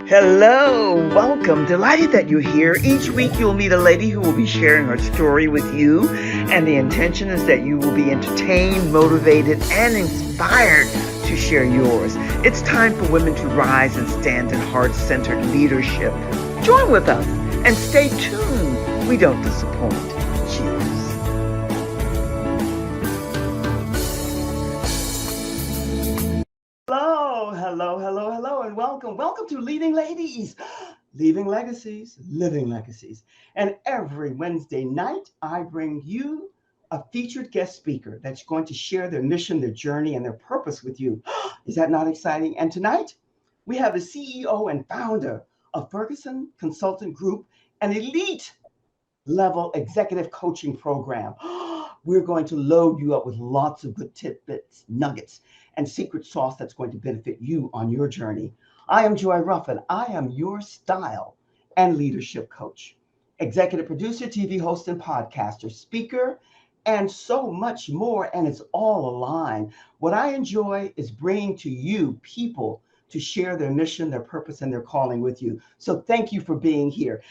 Hello, welcome. Delighted that you're here. Each week you'll meet a lady who will be sharing her story with you, and the intention is that you will be entertained, motivated, and inspired to share yours. It's time for women to rise and stand in heart centered leadership. Join with us and stay tuned. We don't disappoint. Cheers. Hello, hello, hello, hello, and welcome. Welcome to Leading Ladies, Leaving Legacies, Living Legacies. And every Wednesday night, I bring you a featured guest speaker that's going to share their mission, their journey, and their purpose with you. Is that not exciting? And tonight, we have the CEO and founder of Ferguson Consultant Group, an elite level executive coaching program. We're going to load you up with lots of good tidbits, nuggets, and secret sauce that's going to benefit you on your journey. I am Joy Ruffin. I am your style and leadership coach, executive producer, TV host, and podcaster, speaker, and so much more. And it's all aligned. What I enjoy is bringing to you people to share their mission, their purpose, and their calling with you. So thank you for being here.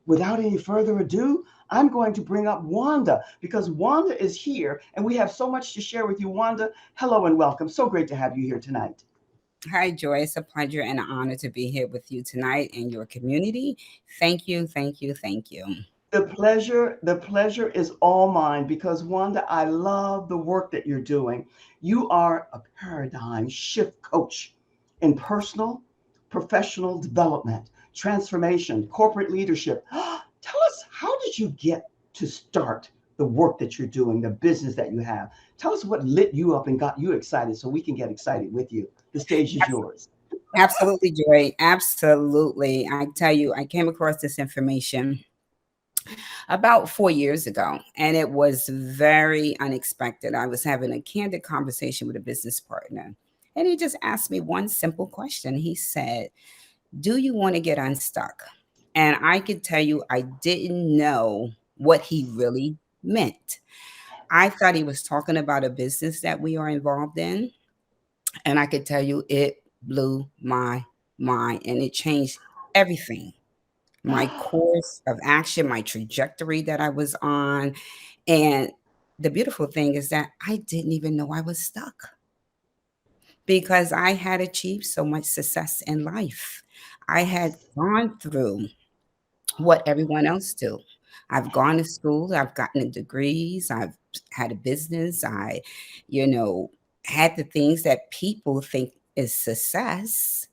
Without any further ado, I'm going to bring up Wanda because Wanda is here and we have so much to share with you. Wanda, hello and welcome. So great to have you here tonight. Hi, Joy. It's a pleasure and an honor to be here with you tonight in your community. Thank you, thank you, thank you. The pleasure is all mine because Wanda, I love the work that you're doing. You are a paradigm shift coach in personal, professional development, transformation, corporate leadership. Tell us, how did you get to start the work that you're doing, the business that you have? Tell us what lit you up and got you excited so we can get excited with you. The stage is yours. Absolutely, Joy. Absolutely. I tell you, I came across this information about 4 years ago, and it was very unexpected. I was having a candid conversation with a business partner, and he just asked me one simple question. He said, "Do you want to get unstuck?" And I could tell you, I didn't know what he really meant. I thought he was talking about a business that we are involved in. And I could tell you, it blew my mind and it changed everything, my course of action, my trajectory that I was on. And the beautiful thing is that I didn't even know I was stuck because I had achieved so much success in life. I had gone through what everyone else do. I've gone to school, I've gotten degrees, I've had a business, you know, had the things that people think is success,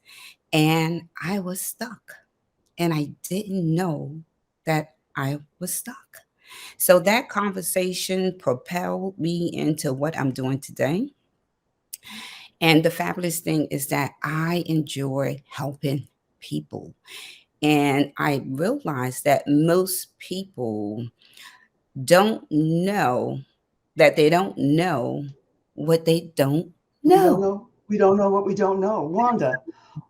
and I was stuck. And I didn't know that I was stuck. So that conversation propelled me into what I'm doing today. And the fabulous thing is that I enjoy helping people. And I realized that most people don't know that they don't know what they don't We don't know. know. We don't know what we don't know. Wanda,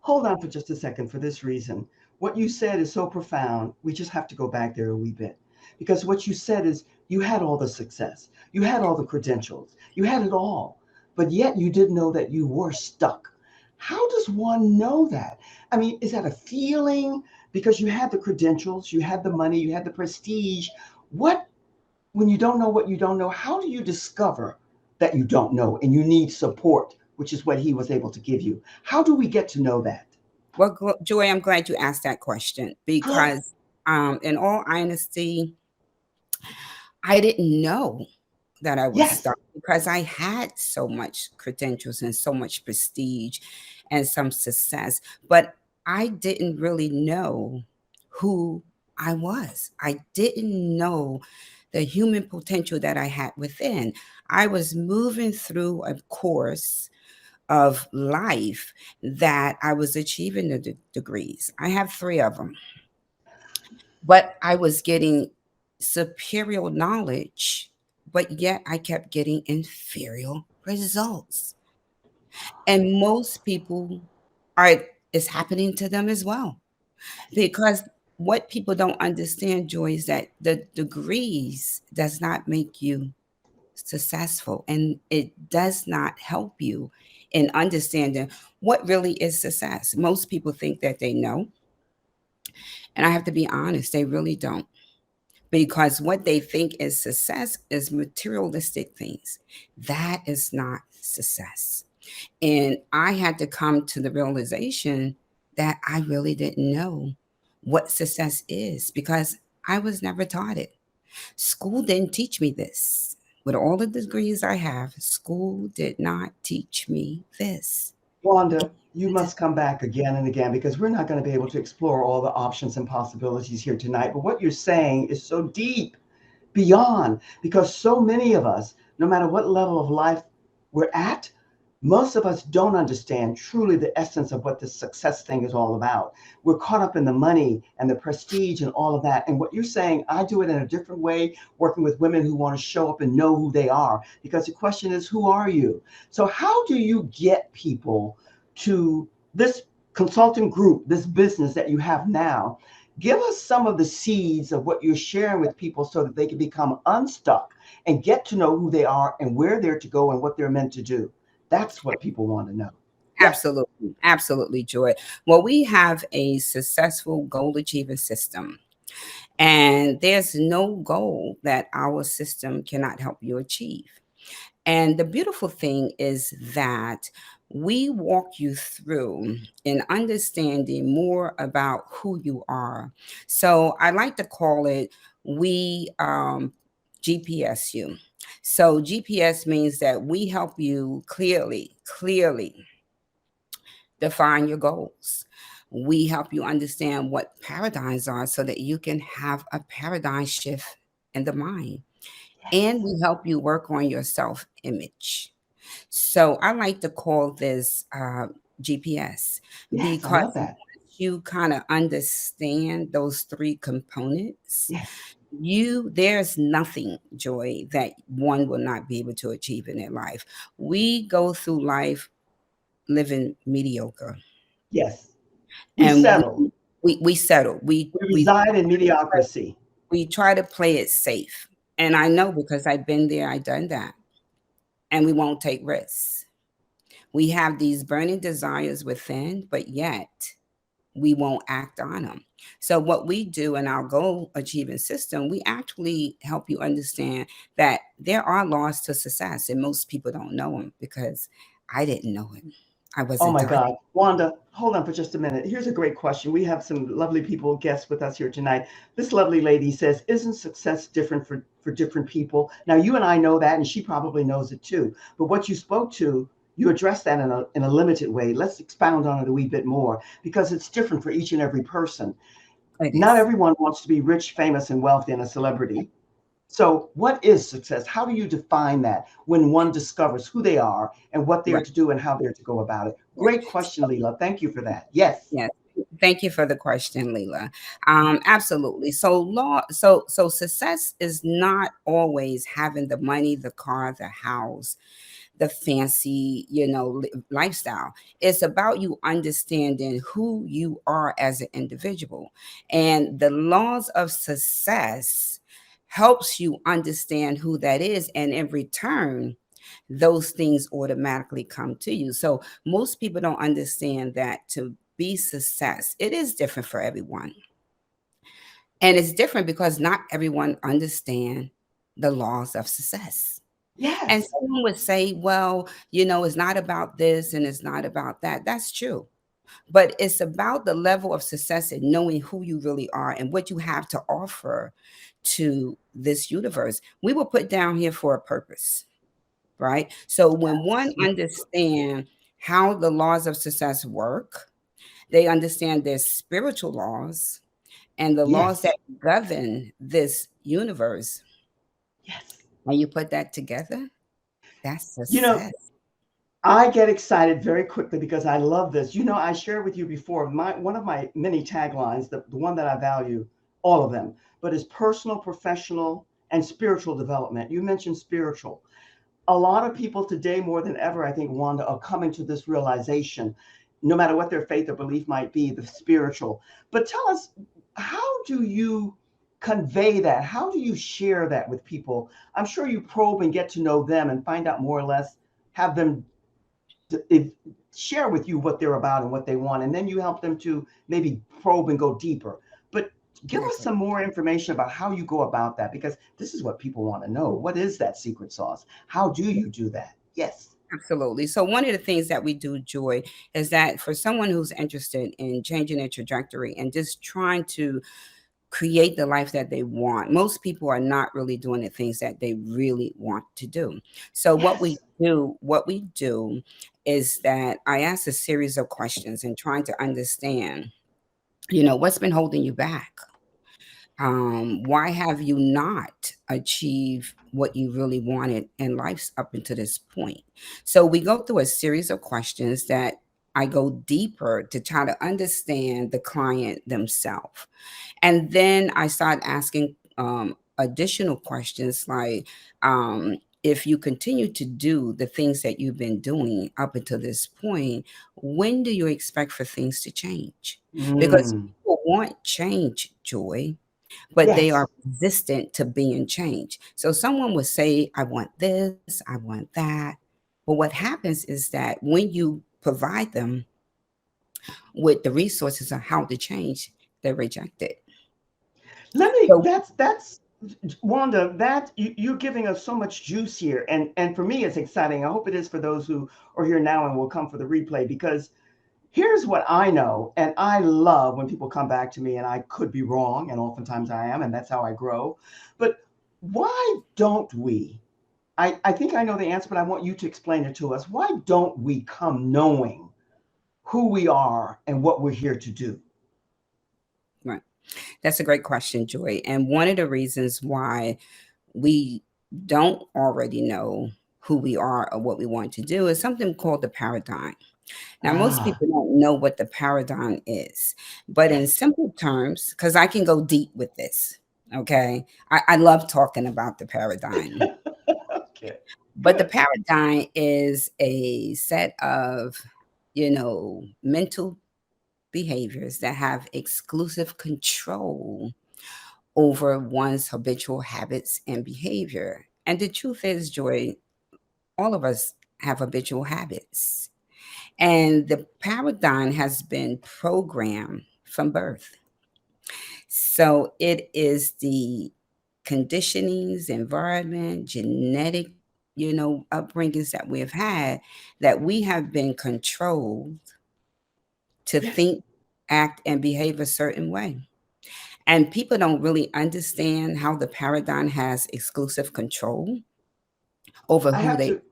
hold on for just a second for this reason. What you said is so profound. We just have to go back there a wee bit. Because what you said is you had all the success, you had all the credentials, you had it all, but yet you didn't know that you were stuck. How does one know that? I mean, is that a feeling? Because you had the credentials, you had the money, you had the prestige. What, when you don't know what you don't know, how do you discover that you don't know and you need support, which is what he was able to give you? How do we get to know that? Well, Joy, I'm glad you asked that question because, in all honesty, I didn't know that I was Yes. stuck because I had so much credentials and so much prestige and some success, but I didn't really know who I was. I didn't know the human potential that I had within. I was moving through a course of life that I was achieving the degrees. I have three of them, but I was getting superior knowledge, but yet I kept getting inferior results. And most people are is happening to them as well. Because what people don't understand, Joy, is that the degrees does not make you successful and it does not help you in understanding what really is success. Most people think that they know, and I have to be honest, they really don't. Because what they think is success is materialistic things. That is not success. And I had to come to the realization that I really didn't know what success is because I was never taught it. School didn't teach me this. With all the degrees I have, school did not teach me this. Wanda, you must come back again and again because we're not going to be able to explore all the options and possibilities here tonight. But what you're saying is so deep beyond because so many of us, no matter what level of life we're at, most of us don't understand truly the essence of what this success thing is all about. We're caught up in the money and the prestige and all of that. And what you're saying, I do it in a different way, working with women who want to show up and know who they are. Because the question is, who are you? So, how do you get people to this consulting group, this business that you have now? Give us some of the seeds of what you're sharing with people so that they can become unstuck and get to know who they are and where they're to go and what they're meant to do. That's what people want to know. Yes. Absolutely, absolutely, Joy. Well, we have a successful goal achieving system, and there's no goal that our system cannot help you achieve. And the beautiful thing is that we walk you through in understanding more about who you are. So I like to call it we GPS you. So GPS means that we help you clearly define your goals. We help you understand what paradigms are so that you can have a paradigm shift in the mind. And we help you work on your self image. So I like to call this GPS Yes, I because love that. you kind of understand those three components. Yes. There's nothing, Joy, that one will not be able to achieve in their life. We go through life living mediocre, Yes. We and settle. we settle. We reside in mediocrity. We try to play it safe, and I know because I've been there, I've done that, and we won't take risks. We have these burning desires within, but yet we won't act on them. So, what we do in our goal achieving system, we actually help you understand that there are laws to success, and most people don't know them because I didn't know it. I Oh wasn't my taught. God. Wanda, hold on for just a minute. Here's a great question. We have some lovely people, guests with us here tonight. This lovely lady says, isn't success different for different people? Now, you and I know that, and she probably knows it too. But what you spoke to, you addressed that in a limited way. Let's expound on it a wee bit more because it's different for each and every person. It Not is. everyone wants to be rich, famous, and wealthy and a celebrity. So, what is success? How do you define that when one discovers who they are and what they're Right. to do and how they're to go about it? Right. Great question, Leela. Thank you for that. Yes. Yes. Thank you for the question, Leela. Absolutely. So success is not always having the money, the car, the house, the fancy, lifestyle. It's about you understanding who you are as an individual. And the laws of success helps you understand who that is. And in return, those things automatically come to you. So most people don't understand that to be success, it is different for everyone. And it's different because not everyone understand the laws of success. And Yes. someone would say, well, it's not about this and it's not about that. That's true. But it's about the level of success and knowing who you really are and what you have to offer to this universe. We were put down here for a purpose, right? So when one Absolutely. understand how the laws of success work, they understand their spiritual laws and the laws Yes. that govern this universe, Yes. and you put that together, that's You know, success. I get excited very quickly because I love this. I shared with you before one of my many taglines, the one that I value, all of them, but is personal, professional, and spiritual development. You mentioned spiritual. A lot of people today, more than ever, I think, Wanda, are coming to this realization, no matter what their faith or belief might be, the spiritual. But tell us, how do you convey that? How do you share that with people? I'm sure you probe and get to know them and find out more or less, have them if, share with you what they're about and what they want, and then you help them to maybe probe and go deeper. But give us Exactly. some more information about how you go about that, because this is what people want to know. What is that secret sauce? How do you do that? Yes. Absolutely. So one of the things that we do, Joy, is that for someone who's interested in changing their trajectory and just trying to create the life that they want, most people are not really doing the things that they really want to do. So Yes. what we do is that I ask a series of questions and trying to understand, what's been holding you back. Why have you not achieved what you really wanted in life up until this point? So we go through a series of questions that I go deeper to try to understand the client themselves. And then I start asking additional questions like, if you continue to do the things that you've been doing up until this point, when do you expect for things to change? Because Mm. people want change, Joy, but they Yes. are resistant to being changed. So someone would say, I want this, I want that. But what happens is that when you provide them with the resources on how to change, they reject it. Let me. So That's Wanda. That you're giving us so much juice here, and for me, it's exciting. I hope it is for those who are here now and will come for the replay, because here's what I know, and I love when people come back to me, and I could be wrong, and oftentimes I am, and that's how I grow. But why don't we? I think I know the answer, but I want you to explain it to us. Why don't we come knowing who we are and what we're here to do? right. That's a great question, Joy. And one of the reasons why we don't already know who we are or what we want to do is something called the paradigm. Now, most Ah, people don't know what the paradigm is, but in yes. simple terms, because I can go deep with this, okay? I love talking about the paradigm. Okay, But the good. paradigm is a set of, mental behaviors that have exclusive control over one's habitual habits and behavior. And the truth is, Joy, all of us have habitual habits. And the paradigm has been programmed from birth. So it is the conditionings, environment, genetic, upbringings that we've had that we have been controlled to Yes. think, act, and behave a certain way. And people don't really understand how the paradigm has exclusive control over I who have they. to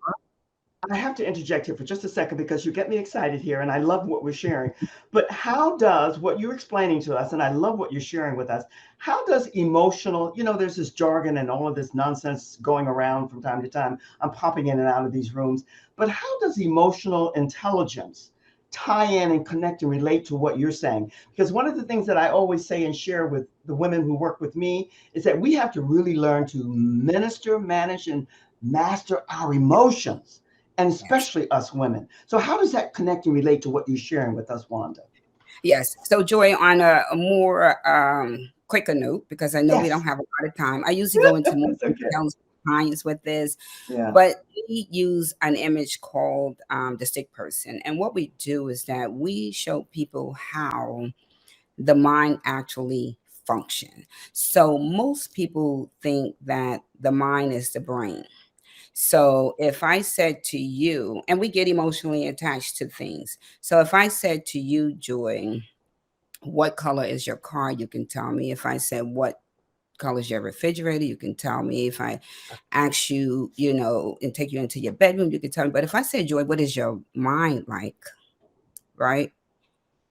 I have to interject here for just a second, because you get me excited here and I love what we're sharing. But how does what you're explaining to us, and I love what you're sharing with us, how does emotional, there's this jargon and all of this nonsense going around from time to time. I'm popping in and out of these rooms. But how does emotional intelligence tie in and connect and relate to what you're saying? Because one of the things that I always say and share with the women who work with me is that we have to really learn to minister, manage, and master our emotions, and Yes. especially us women. So, how does that connect and relate to what you're sharing with us, Wanda? Yes. So, Joy, on a more quicker note, because I know we don't Yes, have a lot of time, I usually go into more it's okay. details with clients with this, Yeah. but we use an image called the stick person. And what we do is that we show people how the mind actually function. So most people think that the mind is the brain. So if I said to you, and we get emotionally attached to things. So if I said to you, Joy, what color is your car? You can tell me. If I said, what color is your refrigerator? You can tell me. If I ask you, and take you into your bedroom, you can tell me. But if I said, Joy, what is your mind like? Right?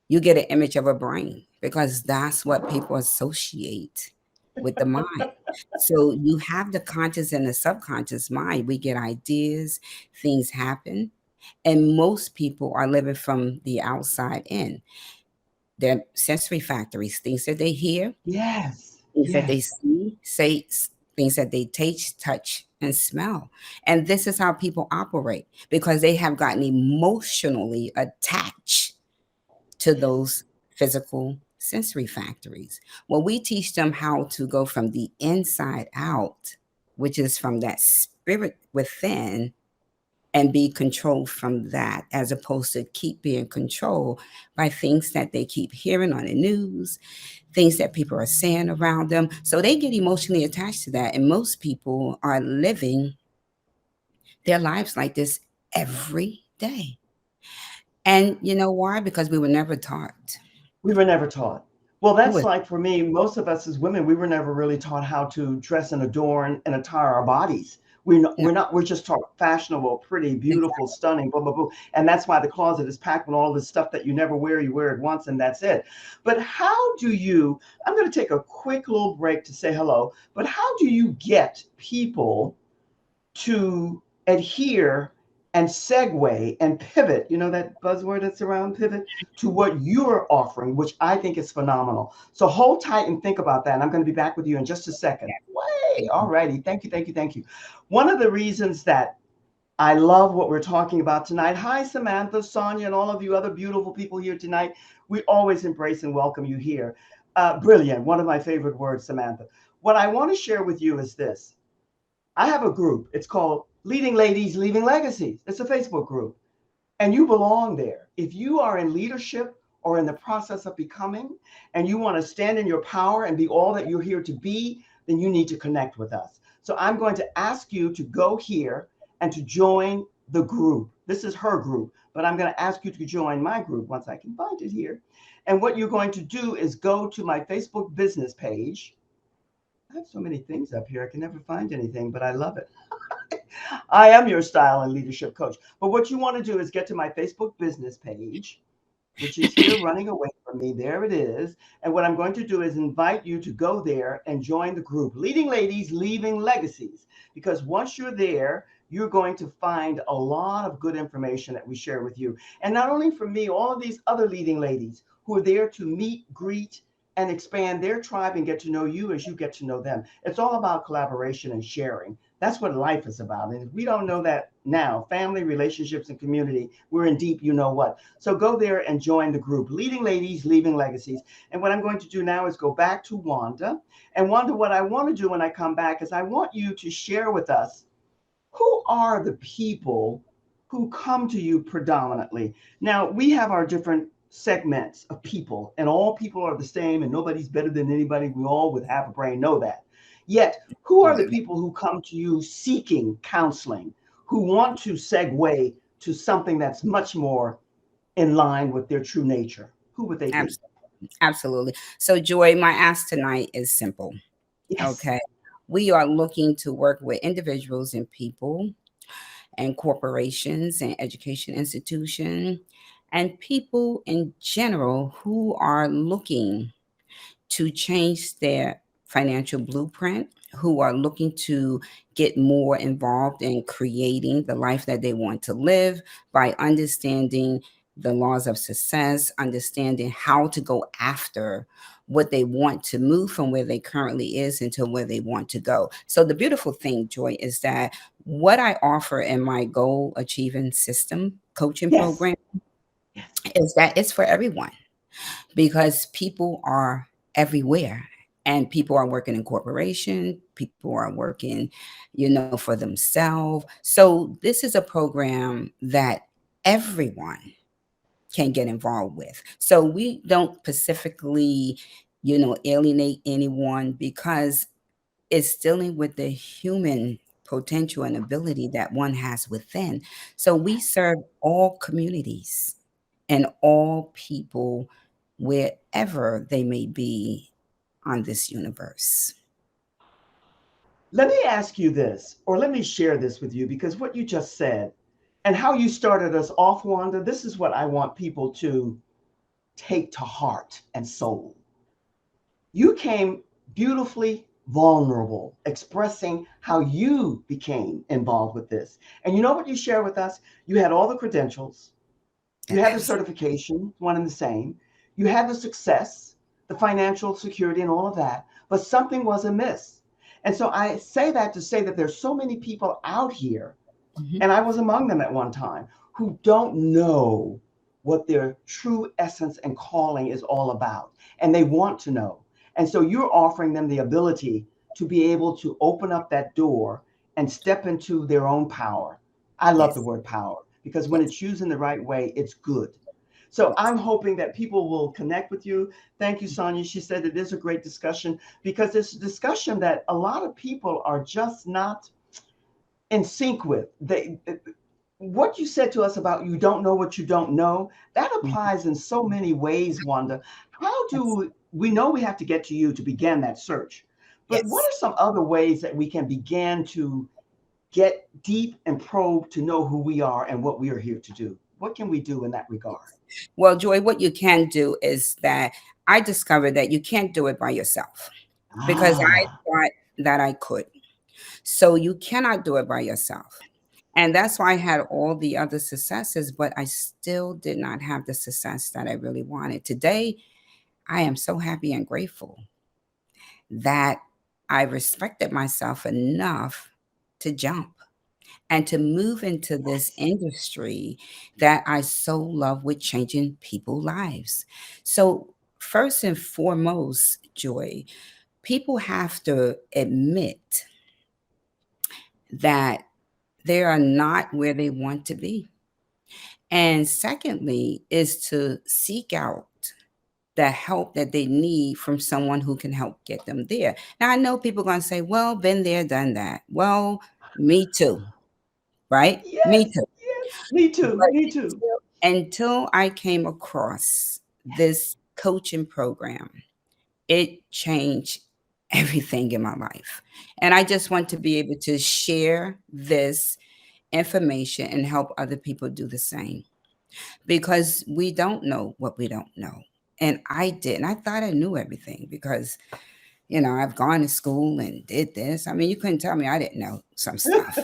You get an image of a brain because that's what people associate with the mind. So you have the conscious and the subconscious mind. We get ideas, things happen, and most people are living from the outside in. They're sensory factories, things that they hear, Yes. things that they Yes. see, say, things that they taste, touch, and smell. And this is how people operate because they have gotten emotionally attached to those physical sensory factories. Well, we teach them how to go from the inside out, which is from that spirit within, and be controlled from that, as opposed to keep being controlled by things that they keep hearing on the news, things that people are saying around them. So they get emotionally attached to that. And most people are living their lives like this every day. And you know why? Because we were never taught. We were never taught. Well, We that's were, like for me, most of us as women, we were never really taught how to dress and adorn and attire our bodies. no, We're just taught fashionable, pretty, beautiful, exactly. stunning, blah, blah, blah. And that's why the closet is packed with all this stuff that you never wear. You wear it once and that's it. But how do you, I'm going to take a quick little break to say hello, but how do you get people to adhere and segue and pivot, you know, that buzzword that's around pivot, to what you're offering, which I think is phenomenal. So hold tight and think about that. And I'm going to be back with you in just a second. Way, all righty. Thank you, thank you, thank you. One of the reasons that I love what we're talking about tonight. Hi, Samantha, Sonia, and all of you other beautiful people here tonight. We always embrace and welcome you here. Brilliant. One of my favorite words, Samantha. What I want to share with you is this. I have a group. It's called Leading Ladies, Leaving Legacies. It's a Facebook group, and you belong there. If you are in leadership or in the process of becoming, and you want to stand in your power and be all that you're here to be, then you need to connect with us. So I'm going to ask you to go here and to join the group. This is her group, but I'm going to ask you to join my group once I can find it here. And what you're going to do is go to my Facebook business page. I have so many things up here, I can never find anything, but I love it. I am your style and leadership coach. But what you want to do is get to my Facebook business page, which is here running away from me. There it is. And what I'm going to do is invite you to go there and join the group, Leading Ladies, Leaving Legacies. Because once you're there, you're going to find a lot of good information that we share with you. And not only from me, all of these other leading ladies who are there to meet, greet, and expand their tribe and get to know you as you get to know them. It's all about collaboration and sharing. That's what life is about. And if we don't know that now, family, relationships, and community, we're in deep, you know what. So go there and join the group, Leading Ladies, Leaving Legacies. And what I'm going to do now is go back to Wanda. And Wanda, what I want to do when I come back is I want you to share with us who are the people who come to you predominantly. Now, we have our different segments of people, and all people are the same, and nobody's better than anybody. We all, with half a brain, know that. Yet, who are the Absolutely. people who come to you seeking counseling, who want to segue to something that's much more in line with their true nature? Who would they be? Absolutely. Absolutely. So, Joy, my ask tonight is simple. Yes. Okay. We are looking to work with individuals and people and corporations and education institutions and people in general who are looking to change their financial blueprint, who are looking to get more involved in creating the life that they want to live by understanding the laws of success, understanding how to go after what they want to move from where they currently is into where they want to go. So the beautiful thing, Joy, is that what I offer in my goal achieving system coaching Yes. program Yes. is that it's for everyone because people are everywhere and people are working in corporation, people are working, for themselves. So this is a program that everyone can get involved with. So we don't specifically, alienate anyone because it's dealing with the human potential and ability that one has within. So we serve all communities and all people wherever they may be on this universe. Let me ask you this, or let me share this with you, because what you just said and how you started us off, Wanda, this is what I want people to take to heart and soul. You came beautifully vulnerable, expressing how you became involved with this. And you know what you share with us? You had all the credentials, you had the Yes. certification, one and the same, you had the success, the financial security, and all of that, but something was amiss. And so I say that to say that there's so many people out here, Mhm. and I was among them at one time, who don't know what their true essence and calling is all about. And they want to know. And so you're offering them the ability to be able to open up that door and step into their own power. I love the Yes. word power because when Yes. it's used in the right way, it's good. So Yes. I'm hoping that people will connect with you. Thank you, Sonia. She said it is a great discussion because it's a discussion that a lot of people are just not in sync with. What you said to us about you don't know what you don't know, that Mhm. applies in so many ways, Wanda. How Yes. do we know we have to get to you to begin that search? But what Yes. are some other ways that we can begin to get deep and probe to know who we are and what we are here to do? What can we do in that regard? Yes. Well, Joy, what you can do is that I discovered that you can't do it by yourself because I Ah, thought that I could. So you cannot do it by yourself. And that's why I had all the other successes, but I still did not have the success that I really wanted. Today, I am so happy and grateful that I respected myself enough to jump and to move into this yes. industry that I so love with changing people's lives. So, first and foremost, Joy, people have to admit that they are not where they want to be. And secondly, is to seek out the help that they need from someone who can help get them there. Now, I know people are going to say, well, been there, done that. Well, me too, right? Me Yes, too. yes. Me too. But Me too. until I came across this coaching program, it changed everything in my life. And I just want to be able to share this information and help other people do the same because we don't know what we don't know. And I didn't. I thought I knew everything because, I've gone to school and did this. I mean, you couldn't tell me I didn't know some stuff.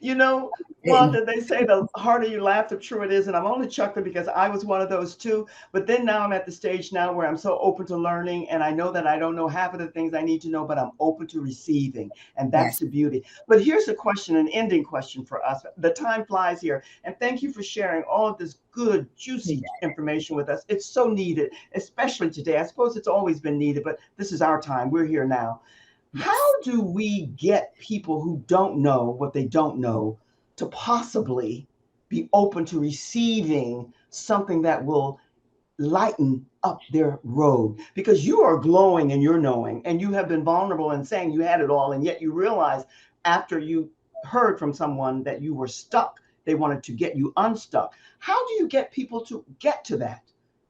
You know, Didn't. Wanda, they say the harder you laugh, the truer it is. And I'm only chuckling because I was one of those too. But then now I'm at the stage now where I'm so open to learning. And I know that I don't know half of the things I need to know, but I'm open to receiving. And that's Yes. the beauty. But here's a question, an ending question for us. The time flies here. And thank you for sharing all of this good, juicy information with us. It's so needed, especially today. I suppose it's always been needed, but this is our time. We're here now. Yes. How do we get people who don't know what they don't know to possibly be open to receiving something that will lighten up their road? Because you are glowing in your knowing, and you have been vulnerable in saying you had it all, and yet you realize after you heard from someone that you were stuck, they wanted to get you unstuck. How do you get people to get to that?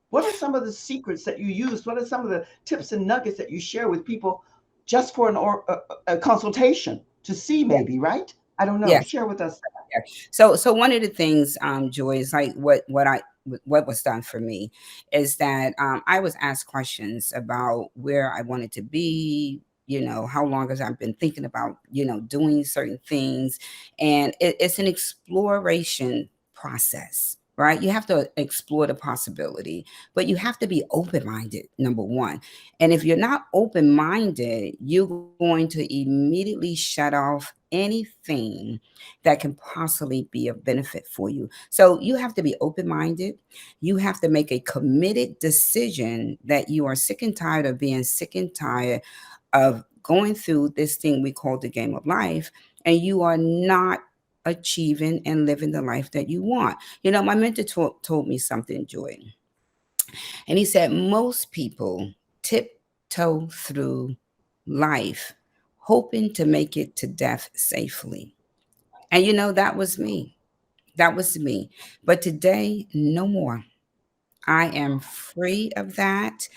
What are some of the secrets that you use? What are some of the tips and nuggets that you share with people just for a consultation to see Yes. maybe, right? I don't know. Yes. Share with us. Yeah. So one of the things, Joy, is like what was done for me is that I was asked questions about where I wanted to be. How long has I been thinking about doing certain things, and it's an exploration process. Right, you have to explore the possibility, but you have to be open minded. Number one, and if you're not open minded, you're going to immediately shut off anything that can possibly be of benefit for you. So you have to be open minded. You have to make a committed decision that you are sick and tired of being sick and tired of going through this thing we call the game of life, and you are not achieving and living the life that you want. My mentor told me something, Joy, and he said most people tiptoe through life hoping to make it to death safely. And that was me. That was me. But today, no more. I am free of that.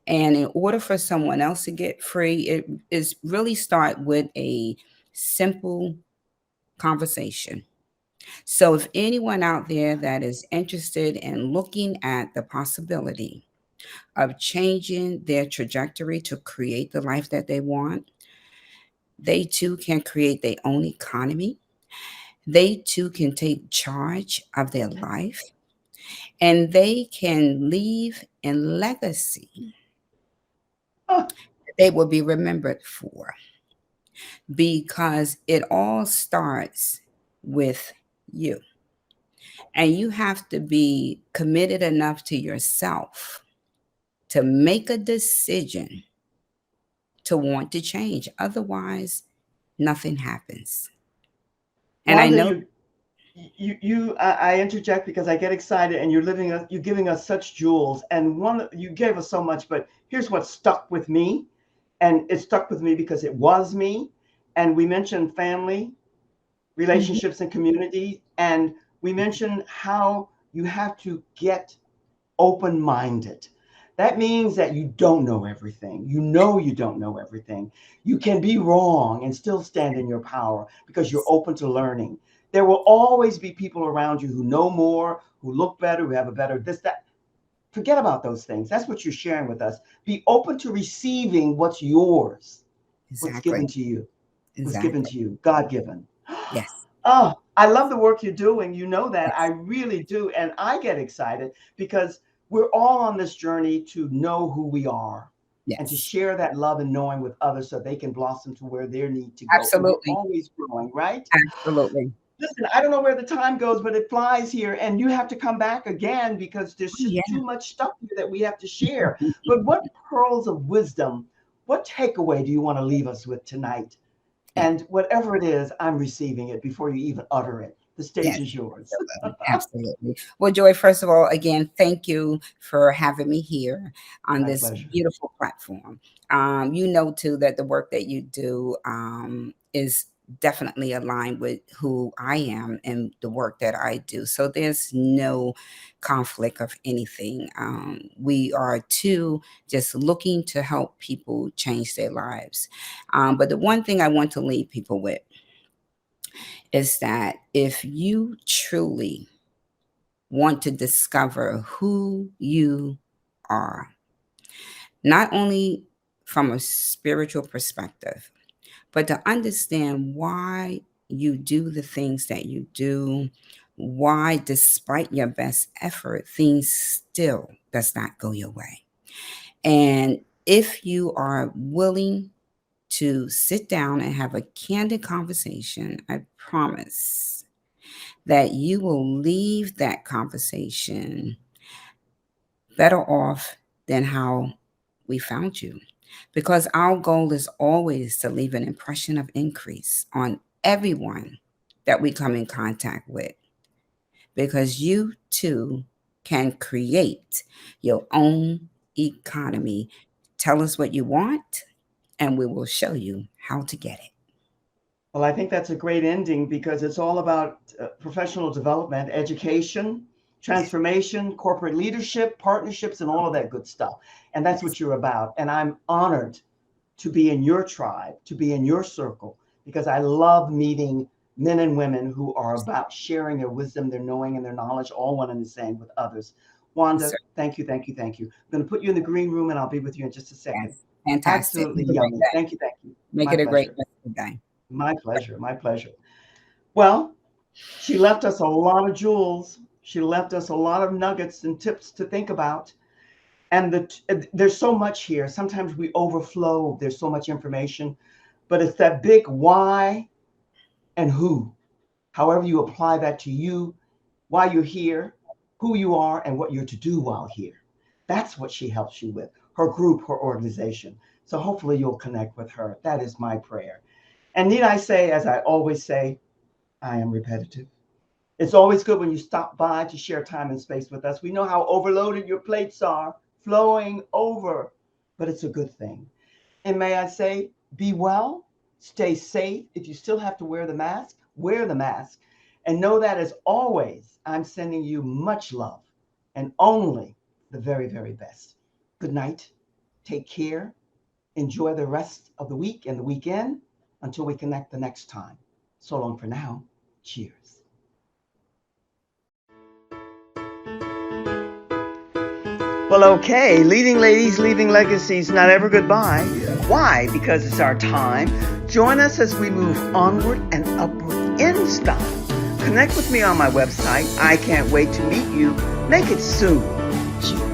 And in order for someone else to get free, it is really start with a simple conversation. So if anyone out there that is interested in looking at the possibility of changing their trajectory to create the life that they want, they too can create their own economy. They too can take charge of their life, and they can leave a legacy Ah, that they will be remembered for, because it all starts with you. And you have to be committed enough to yourself to make a decision to want to change. Otherwise, nothing happens. And I Wanda, know, I interject because I get excited, and you're giving us such jewels, and one you gave us so much, but here's what stuck with me, and it stuck with me because it was me, and we mentioned family, mhm, relationships, and community, and we mentioned how you have to get open minded. That means that you don't know everything. You know you don't know everything. You can be wrong and still stand in your power because you're open to learning. There will always be people around you who know more, who look better, who have a better this, that. Forget about those things. That's what you're sharing with us. Be open to receiving what's yours, what's exactly, given to you, was given exactly. to you, God given. Yes, Oh, I love the work you're doing. You know that. I yes, really do. And I get excited because we're all on this journey to know who we are and to yes, share that love and knowing with others so they can blossom to where they need to go. And we're absolutely, always growing, right? absolutely. Listen, I don't know where the time goes, but it flies here. And you have to come back again because there's Oh, just yeah. too much stuff here that we have to share. But what pearls of wisdom, what takeaway do you want to leave us with tonight? Yeah. And whatever it is, I'm receiving it before you even utter it. The stage Yes, is yours. absolutely, absolutely. Well, Joy, first of all, again, thank you for having me here on My this pleasure. beautiful platform. You know, too, that the work that you do is definitely aligned with who I am and the work that I do. So there's no conflict of anything. We are two just looking to help people change their lives. But the one thing I want to leave people with is that if you truly want to discover who you are, not only from a spiritual perspective, but to understand why you do the things that you do, why despite your best effort, things still does not go your way. And if you are willing to sit down and have a candid conversation, I promise that you will leave that conversation better off than how we found you. Because our goal is always to leave an impression of increase on everyone that we come in contact with. Because you too can create your own economy. Tell us what you want, and we will show you how to get it. Well, I think that's a great ending because it's all about professional development, education, Yes, transformation, corporate leadership, partnerships, and all of that good stuff. And that's yes, what you're about. And I'm honored to be in your tribe, to be in your circle, because I love meeting men and women who are about sharing their wisdom, their knowing, and their knowledge, all one and the same with others. yes, Wanda, sir. thank you, thank you, thank you. I'm going to put you in the green room and I'll be with you in just a second. Yes. Fantastic. Absolutely Have a great yummy. day. Thank you, thank you. Make My it a great pleasure. rest of the day. My pleasure. My pleasure. Well, she left us a lot of jewels. She left us a lot of nuggets and tips to think about. And there's so much here. Sometimes we overflow. There's so much information, but it's that big why and who. However, you apply that to you, why you're here, who you are, and what you're to do while here. That's what she helps you with, her group, her organization. So hopefully you'll connect with her. That is my prayer. And need I say, as I always say, I am repetitive. It's always good when you stop by to share time and space with us. We know how overloaded your plates are, flowing over, but it's a good thing. And may I say, be well, stay safe. If you still have to wear the mask, wear the mask. And know that as always, I'm sending you much love and only the very, very best. Good night. Take care. Enjoy the rest of the week and the weekend until we connect the next time. So long for now. Cheers. Well, okay, leading ladies, leaving legacies, not ever goodbye. Why? Because it's our time. Join us as we move onward and upward in style. Connect with me on my website. I can't wait to meet you. Make it soon. Cheers.